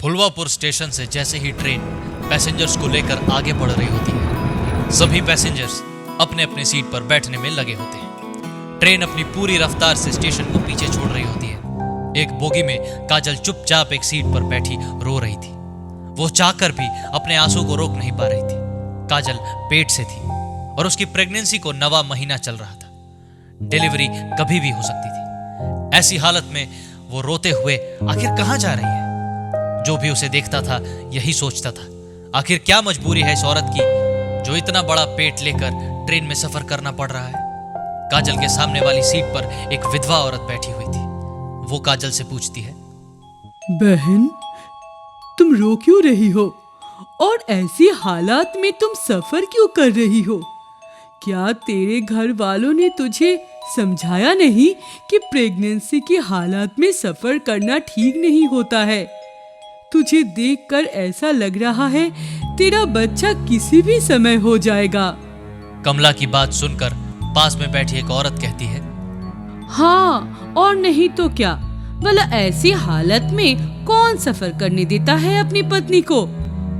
फुलवापुर station से जैसे ही train passengers को लेकर आगे बढ़ रही होती है, सभी पैसेंजर्स अपने अपने सीट पर बैठने में लगे होते हैं। ट्रेन अपनी पूरी रफ्तार से स्टेशन को पीछे छोड़ रही होती है। एक बोगी में काजल चुपचाप एक सीट पर बैठी रो रही थी। वो चाहकर भी अपने आंसू को रोक नहीं पा रही थी। काजल पेट से थी और उसकी प्रेगनेंसी को 9वां महीना चल रहा था। डिलीवरी कभी भी हो सकती थी। ऐसी हालत में वो रोते हुए आखिर कहां जा रही है? जो भी उसे देखता था यही सोचता था, आखिर क्या मजबूरी है इस औरत की जो इतना बड़ा पेट लेकर ट्रेन में सफर करना पड़ रहा है। काजल के सामने वाली सीट पर एक विधवा औरत बैठी हुई थी। वो काजल से पूछती है, बहन, तुम रो क्यों रही हो और ऐसी हालात में तुम सफर क्यों कर रही हो? क्या तेरे घर वालों ने तुझे समझाया नहीं कि प्रेगनेंसी की हालात में सफर करना ठीक नहीं होता है? तुझे देखकर ऐसा लग रहा है तेरा बच्चा किसी भी समय हो जाएगा। कमला की बात सुनकर पास में बैठी एक औरत कहती है, हाँ, और नहीं तो क्या, भला ऐसी हालत में कौन सफर करने देता है अपनी पत्नी को?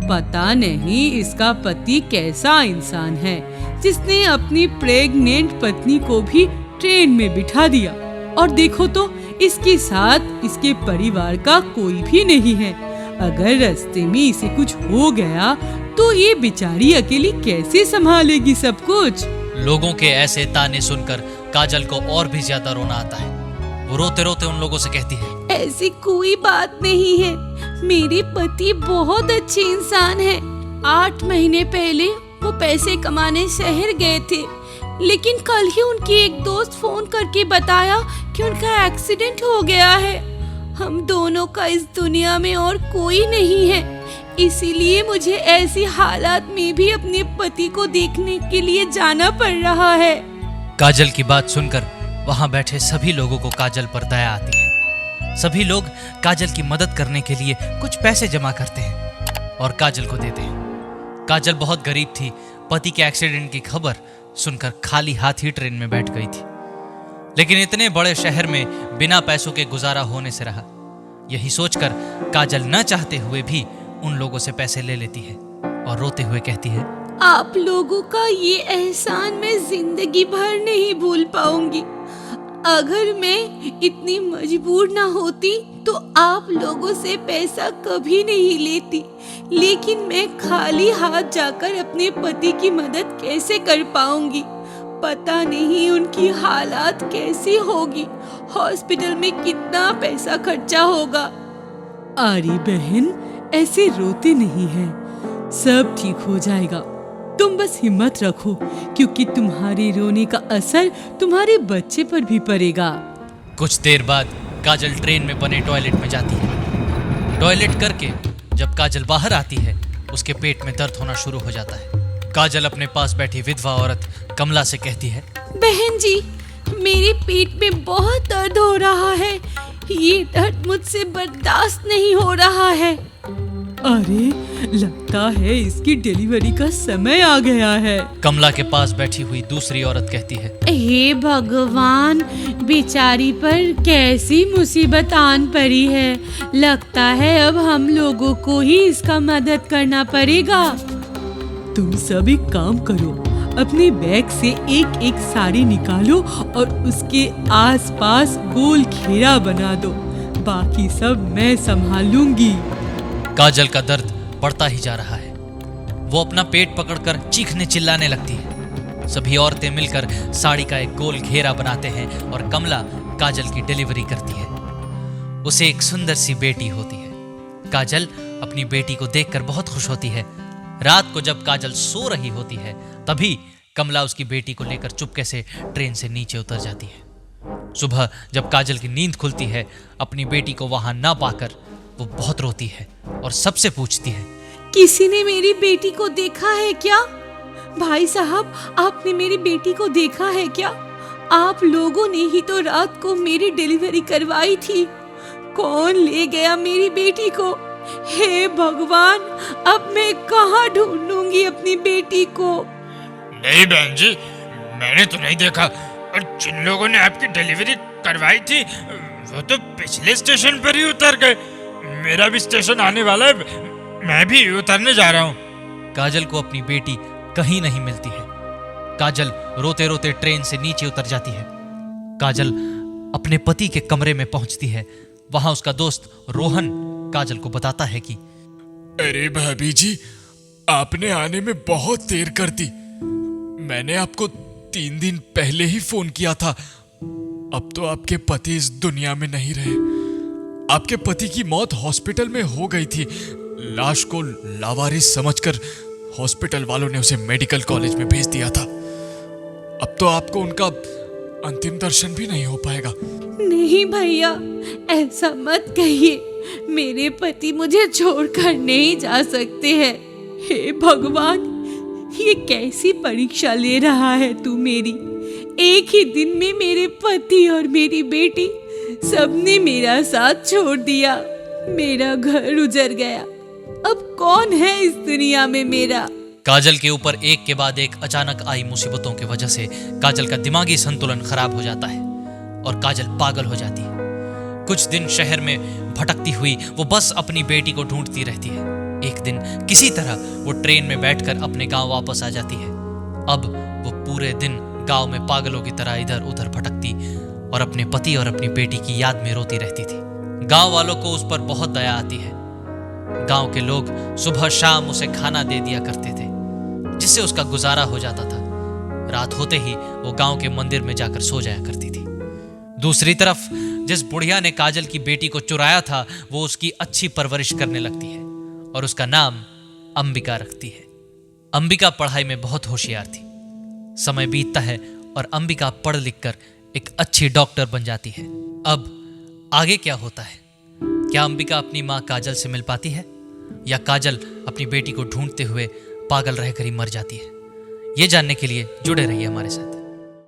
पता नहीं इसका पति कैसा इंसान है जिसने अपनी प्रेग्नेंट पत्नी को भी ट्रेन में बिठा दिया। और देखो तो इसके साथ इसके परिवार का कोई भी नहीं है। अगर रास्ते में इसे कुछ हो गया तो ये बेचारी अकेली कैसे संभालेगी सब कुछ? लोगों के ऐसे ताने सुनकर काजल को और भी ज्यादा रोना आता है। वो रोते रोते उन लोगों से कहती है, ऐसी कोई बात नहीं है। मेरे पति बहुत अच्छे इंसान हैं। 8 महीने पहले वो पैसे कमाने शहर गए थे, लेकिन कल ही उनकी एक दोस्त फोन करके बताया कि उनका एक्सीडेंट हो गया है। हम दोनों का इस दुनिया में और कोई नहीं है, इसीलिए मुझे ऐसी हालात में भी अपने पति को देखने के लिए जाना पड़ रहा है। काजल की बात सुनकर वहां बैठे सभी लोगों को काजल पर दया आती है। सभी लोग काजल की मदद करने के लिए कुछ पैसे जमा करते हैं और काजल को देते हैं। काजल बहुत गरीब थी। पति के एक्सीडेंट की खबर सुनकर खाली हाथ ही ट्रेन में बैठ गई थी, लेकिन इतने बड़े शहर में बिना पैसों के गुजारा होने से रहा। यही सोचकर काजल न चाहते हुए भी उन लोगों से पैसे ले लेती है और रोते हुए कहती है, आप लोगों का ये एहसान मैं जिंदगी भर नहीं भूल पाऊंगी। अगर मैं इतनी मजबूर ना होती तो आप लोगों से पैसा कभी नहीं लेती, लेकिन मैं खाली हाथ जाकर अपने पति की मदद कैसे कर पाऊंगी? पता नहीं उनकी हालात कैसी होगी, हॉस्पिटल में कितना पैसा खर्चा होगा। अरे बहन, ऐसे रोते नहीं है, सब ठीक हो जाएगा। तुम बस हिम्मत रखो, क्योंकि तुम्हारे रोने का असर तुम्हारे बच्चे पर भी पड़ेगा। कुछ देर बाद काजल ट्रेन में बने टॉयलेट में जाती है। टॉयलेट करके जब काजल बाहर आती है, उसके पेट में दर्द होना शुरू हो जाता है। काजल अपने पास बैठी विधवा औरत कमला से कहती है, बहन जी, मेरे पेट में बहुत दर्द हो रहा है। ये दर्द मुझसे बर्दाश्त नहीं हो रहा है। अरे, लगता है इसकी डिलीवरी का समय आ गया है। कमला के पास बैठी हुई दूसरी औरत कहती है, हे भगवान, बेचारी पर कैसी मुसीबत आन पड़ी है। लगता है अब हम लोगों को ही इसका मदद करना पड़ेगा। तुम सब एक काम करो, अपने बैग से एक एक साड़ी निकालो और उसके आसपास गोल घेरा बना दो। बाकी सब मैं संभाल लूंगी। काजल का दर्द बढ़ता ही जा रहा है। वो अपना पेट पकड़कर चीखने चिल्लाने लगती है। सभी औरतें मिलकर साड़ी का एक गोल घेरा बनाते हैं और कमला काजल की डिलीवरी करती है। उसे एक सुंदर सी बेटी होती है। काजल अपनी बेटी को देखकर बहुत खुश होती है। रात को जब काजल सो रही होती है, तभी कमला उसकी बेटी को लेकर चुपके से ट्रेन से नीचे उतर जाती है। सुबह जब काजल की नींद खुलती है, अपनी बेटी को वहां ना पाकर वो बहुत रोती है और सबसे पूछती है, किसी ने मेरी बेटी को देखा है क्या? भाई साहब, आपने मेरी बेटी को देखा है क्या? आप लोगों ने ही तो रात को मेरी डिलीवरी करवाई थी। कौन ले गया मेरी बेटी को? हे भगवान, अब मैं कहाँ ढूंढूंगी अपनी बेटी को? नहीं बहन जी, मैंने तो नहीं देखा। और जिन लोगों ने आपकी डिलीवरी करवाई थी वो तो पिछले स्टेशन पर ही उतर गए। मेरा भी स्टेशन आने वाला है, मैं भी उतरने जा रहा हूँ। काजल को अपनी बेटी कहीं नहीं मिलती है। काजल रोते रोते ट्रेन से नीचे उतर जाती है। काजल अपने पति के कमरे में पहुंचती है। वहां उसका दोस्त रोहन काजल को बताता है कि अरे भाभी जी, आपने आने में बहुत देर कर दी। मैंने आपको 3 दिन पहले ही फोन किया था। अब तो आपके पति इस दुनिया में नहीं रहे। आपके पति की मौत हॉस्पिटल में हो गई थी। लाश को लावारिस समझकर हॉस्पिटल वालों ने उसे मेडिकल कॉलेज में भेज दिया था। अब तो आपको उनका अंतिम दर्शन भी नहीं हो पाएगा। नहीं भैया, ऐसा मत कहिए। मेरे पति मुझे छोड़कर नहीं जा सकते हैं। हे भगवान, ये कैसी परीक्षा ले रहा है तू मेरी। एक ही दिन में मेरे पति और मेरी बेटी सबने मेरा साथ छोड़ दिया। मेरा घर उजड़ गया। अब कौन है इस दुनिया में मेरा? काजल के ऊपर एक के बाद एक अचानक आई मुसीबतों की वजह से काजल का दिमागी संतुलन खराब हो जाता है और काजल पागल हो जाती है। कुछ दिन शहर में भटकती हुई वो बस अपनी बेटी को ढूंढती रहती है। एक दिन किसी तरह वो ट्रेन में बैठकर अपने गांव वापस आ जाती है। अब वो पूरे दिन गांव में पागलों की तरह इधर उधर भटकती और अपने पति और अपनी बेटी की याद में रोती रहती थी। गांव वालों को उस पर बहुत दया आती है। गांव के लोग सुबह शाम उसे खाना दे दिया करते थे, जिससे उसका गुजारा हो जाता था। रात होते ही वो गांव के मंदिर में जाकर सो जाया करती थी। दूसरी तरफ जिस बुढ़िया ने काजल की बेटी को चुराया था, वो उसकी अच्छी परवरिश करने लगती है और उसका नाम अंबिका रखती है। अंबिका पढ़ाई में बहुत होशियार थी। समय बीतता है और अंबिका पढ़ लिख कर एक अच्छी डॉक्टर बन जाती है। अब आगे क्या होता है? क्या अंबिका अपनी माँ काजल से मिल पाती है या काजल अपनी बेटी को ढूंढते हुए पागल रहकर ही मर जाती है? ये जानने के लिए जुड़े रहिए हमारे साथ।